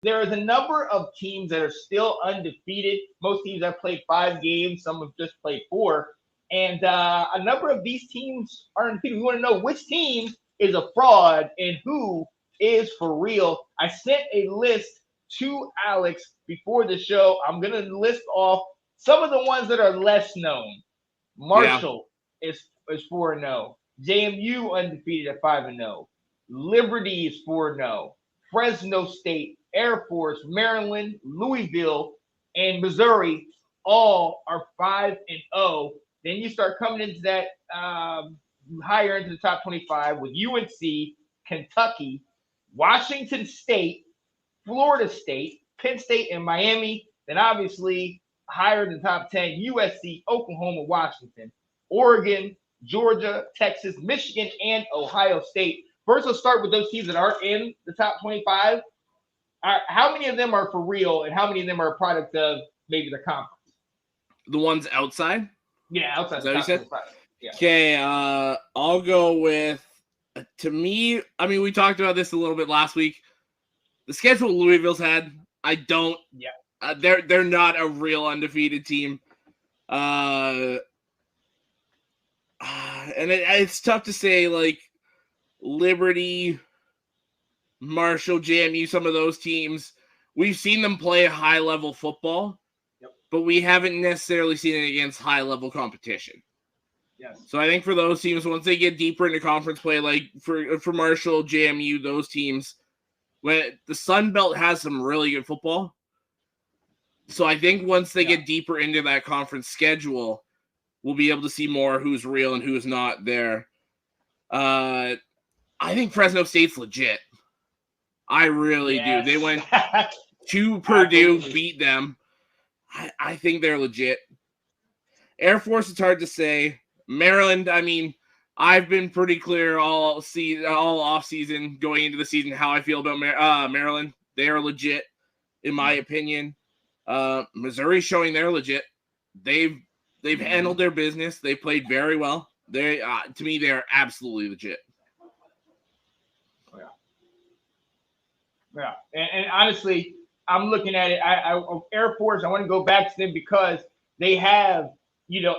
there is a number of teams that are still undefeated. Most teams have played 5 games. Some have just played 4. And a number of these teams are undefeated. We want to know which team is a fraud and who is for real. I sent a list to Alex before the show. I'm going to list off some of the ones that are less known. Yeah. Marshall is 4-0. JMU undefeated at 5-0. Liberty is 4-0. Fresno State, Air Force, Maryland, Louisville, and Missouri all are 5-0. Then you start coming into that higher into the top 25 with UNC, Kentucky, Washington State, Florida State, Penn State, and Miami. Then obviously higher than top 10, USC, Oklahoma, Washington, Oregon, Georgia, Texas, Michigan, and Ohio State. First, let's start with those teams that are in the top 25. How many of them are for real, and how many of them are a product of maybe the conference? The ones outside? Yeah, outside the top 25. Yeah. Okay, I'll go with, to me, I mean, we talked about this a little bit last week. The schedule Louisville's had, I don't. Yeah. They're not a real undefeated team. And it's tough to say, like, Liberty, Marshall, JMU, some of those teams, we've seen them play high-level football, but we haven't necessarily seen it against high-level competition. Yes. So I think for those teams, once they get deeper into conference play, like for Marshall, JMU, those teams, when the Sun Belt has some really good football. So I think once they get deeper into that conference schedule, we'll be able to see more who's real and who's not there. I think Fresno State's legit. I really do. They went to Purdue, beat them. I think they're legit. Air Force, it's hard to say. Maryland, I mean, I've been pretty clear all off season going into the season how I feel about Maryland. They are legit, in my opinion. Missouri's showing they're legit. They've handled their business. They played very well. They to me, they are absolutely legit. Yeah, and honestly, I'm looking at it. Air Force, I want to go back to them because they have,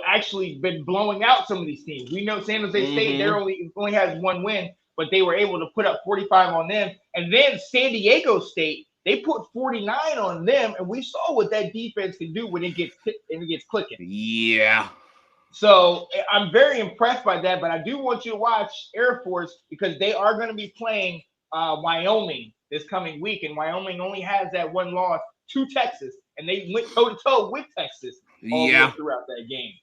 actually been blowing out some of these teams. We know San Jose State, they only has 1 win, but they were able to put up 45 on them. And then San Diego State, they put 49 on them, and we saw what that defense can do when it gets clicking. Yeah. So I'm very impressed by that, but I do want you to watch Air Force because they are going to be playing Wyoming this coming week, and Wyoming only has that 1 loss to Texas, and they went toe-to-toe with Texas all the way throughout that game.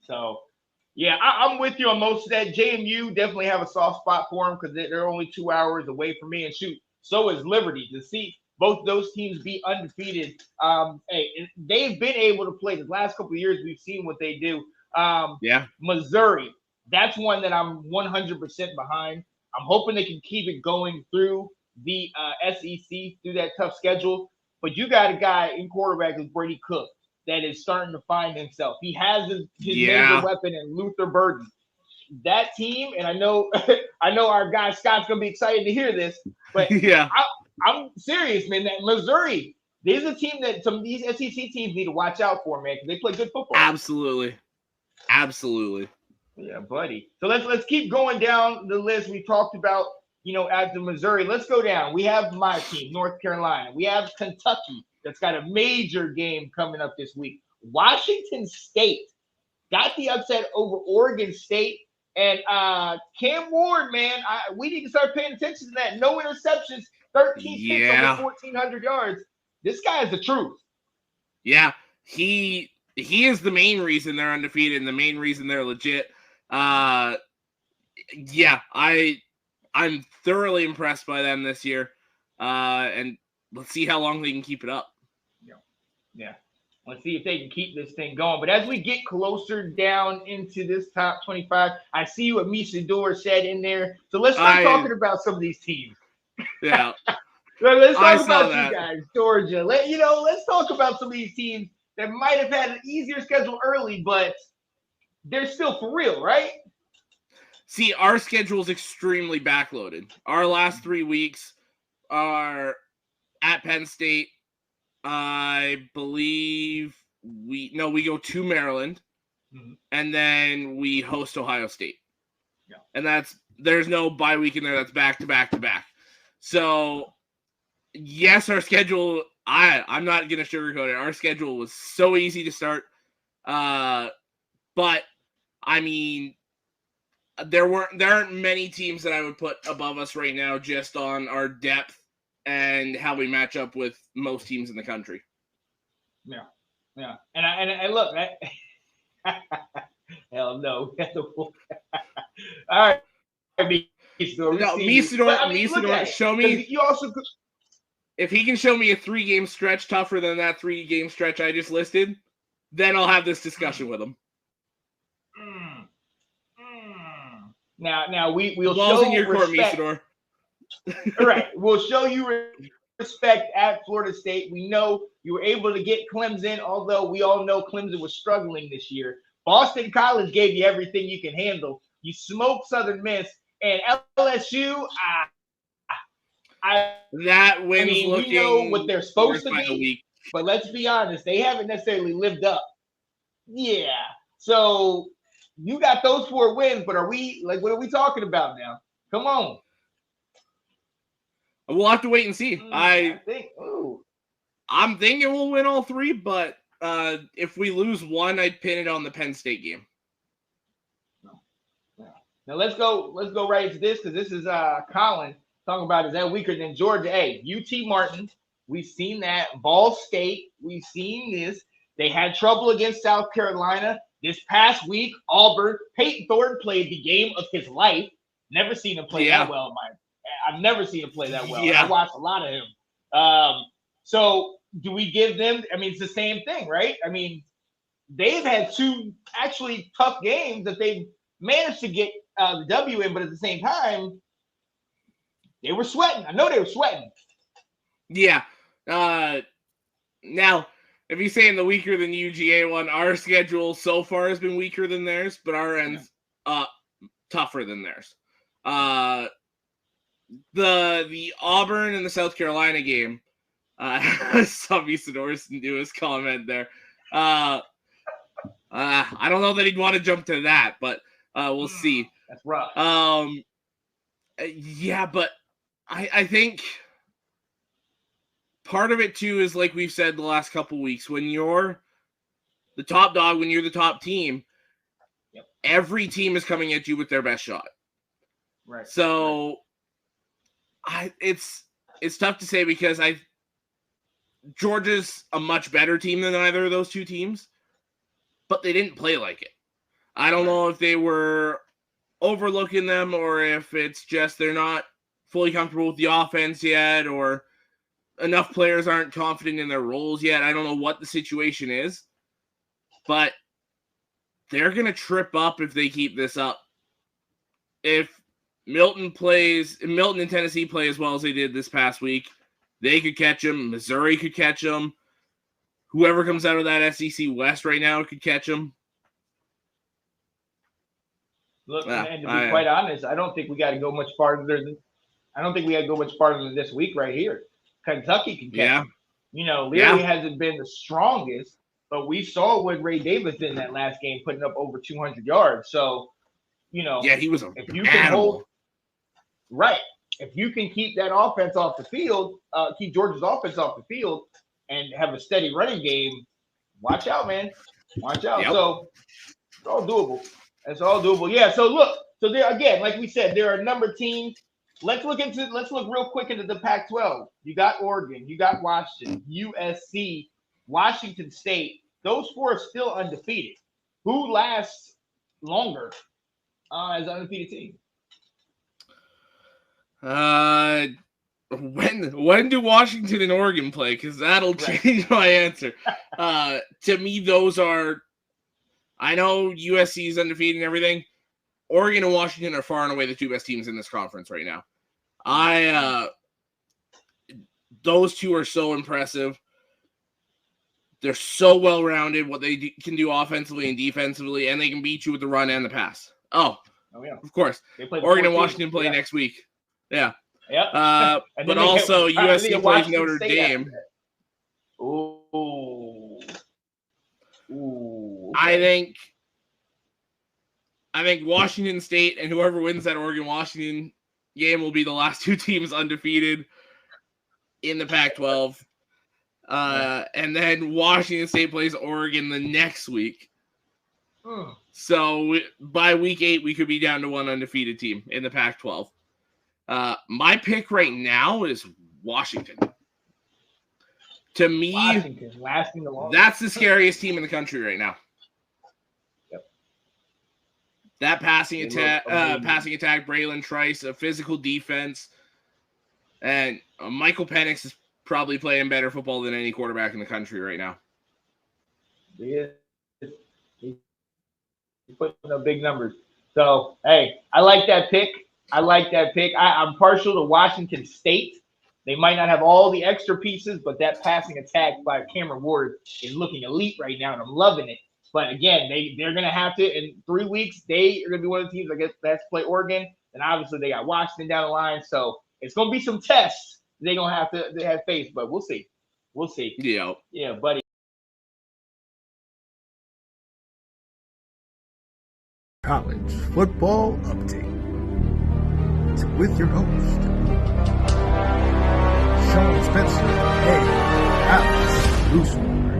So, yeah, I'm with you on most of that. JMU definitely have a soft spot for them because they're only 2 hours away from me, and shoot, so is Liberty. To see both those teams be undefeated, they've been able to play. The last couple of years, we've seen what they do. Missouri, that's one that I'm 100% behind. I'm hoping they can keep it going through the SEC, through that tough schedule. But you got a guy in quarterback who's Brady Cook that is starting to find himself. He has his major weapon in Luther Burden. That team, and I know our guy Scott's going to be excited to hear this, but I'm serious, man. That Missouri, there's a team that some of these SEC teams need to watch out for, man, because they play good football. Absolutely. Yeah, buddy. So let's keep going down the list. We talked about, after Missouri. Let's go down. We have my team, North Carolina. We have Kentucky that's got a major game coming up this week. Washington State got the upset over Oregon State. And Cam Ward, man, we need to start paying attention to that. No interceptions, 13 picks over 1,400 yards. This guy is the truth. Yeah, he is the main reason they're undefeated and the main reason they're legit. I'm thoroughly impressed by them this year. And let's see how long they can keep it up. Yeah. Let's see if they can keep this thing going. But as we get closer down into this top 25, I see what Misador said in there. So let's start talking about some of these teams. Yeah. Let's talk about you guys, Georgia. Let's talk about some of these teams that might have had an easier schedule early, but they're still for real, right? See, our schedule is extremely backloaded. Our last 3 weeks are at Penn State. I believe we go to Maryland, and then we host Ohio State. Yeah. And there's no bye week in there. That's back to back to back. So, yes, our schedule, I'm not going to sugarcoat it. Our schedule was so easy to start. But, I mean, there aren't many teams that I would put above us right now just on our depth and how we match up with most teams in the country. Yeah. And look, hell no. All right. Misador, show me. You also, if he can show me a 3-game stretch tougher than that 3-game stretch I just listed, then I'll have this discussion with him. Now we'll show in your respect. Court, All right, we'll show you respect at Florida State. We know you were able to get Clemson, although we all know Clemson was struggling this year. Boston College gave you everything you can handle. You smoked Southern Miss, and LSU. We know what they're supposed to be, but let's be honest, they haven't necessarily lived up. Yeah, so you got those 4 wins, but what are we talking about now? Come on. We'll have to wait and see. I'm thinking we'll win all 3, but if we lose one, I'd pin it on the Penn State game. Now let's go right into this, because this is Colin talking about, is that weaker than Georgia? Hey, UT Martin, we've seen that. Ball State, we've seen this. They had trouble against South Carolina. This past week, Auburn, Peyton Thornton played the game of his life. Never seen him play that well. I've never seen him play that well. I watched a lot of him. So do we give them? I mean, it's the same thing, right? I mean, they've had 2 actually tough games that they've managed to get the W in, but at the same time, they were sweating. I know they were sweating. Yeah. Now, if you're saying the weaker than UGA one, our schedule so far has been weaker than theirs, but our end's tougher than theirs. The Auburn and the South Carolina game, I saw Misador's newest comment there. I don't know that he'd want to jump to that, but we'll see. That's rough. Yeah, but I think part of it too is, like we've said the last couple weeks, when you're the top dog, when you're the top team, every team is coming at you with their best shot. Right. So it's tough to say, because Georgia's a much better team than either of those 2 teams, but they didn't play like it. I don't know if they were overlooking them, or if it's just they're not fully comfortable with the offense yet, or enough players aren't confident in their roles yet. I don't know what the situation is, but they're going to trip up if they keep this up. If Milton and Tennessee play as well as they did this past week, they could catch them. Missouri could catch them. Whoever comes out of that SEC West right now could catch them. Look, and to be quite honest, I don't think we got to go much farther than this week right here. Kentucky can catch them. You know, Leary hasn't been the strongest, but we saw what Ray Davis did in that last game, putting up over 200 yards. So, you know, he was if you can hold right, if you can keep that offense off the field, keep Georgia's offense off the field, and have a steady running game, watch out, man. Watch out. Yep. So it's all doable. It's all doable. Yeah. So look. So there again, like we said, there are a number of teams. Let's look real quick into the Pac-12. You got Oregon, you got Washington, USC, Washington State. Those 4 are still undefeated. Who lasts longer as an undefeated team? When do Washington and Oregon play? Because that'll change my answer. To me, those are. I know USC is undefeated and everything. Oregon and Washington are far and away the 2 best teams in this conference right now. Those 2 are so impressive. They're so well-rounded, what they can do offensively and defensively, and they can beat you with the run and the pass. Oh yeah. Of course. Oregon and Washington play next week. Yeah. Yep. But also USC plays Notre State Dame. Ooh. Okay. I think Washington State and whoever wins that Oregon-Washington game will be the last two teams undefeated in the Pac-12. And then Washington State plays Oregon the next week. So by week 8, we could be down to one undefeated team in the Pac-12. My pick right now is Washington. To me, Washington lasting the longest. That's the scariest team in the country right now. Yep. That passing attack, Braylon Trice, a physical defense, and Michael Penix is probably playing better football than any quarterback in the country right now. Yeah. He's putting up big numbers. So, hey, I like that pick. I'm partial to Washington State. They might not have all the extra pieces, but that passing attack by Cameron Ward is looking elite right now, and I'm loving it. But again, they're going to have to, in 3 weeks, they are going to be one of the teams, I guess, that's play Oregon. And obviously, they got Washington down the line. So it's going to be some tests they're going to have faced, but we'll see. Yeah. Yeah, buddy. College Football Update with your host, Sean Spencer and Alex Loosemore.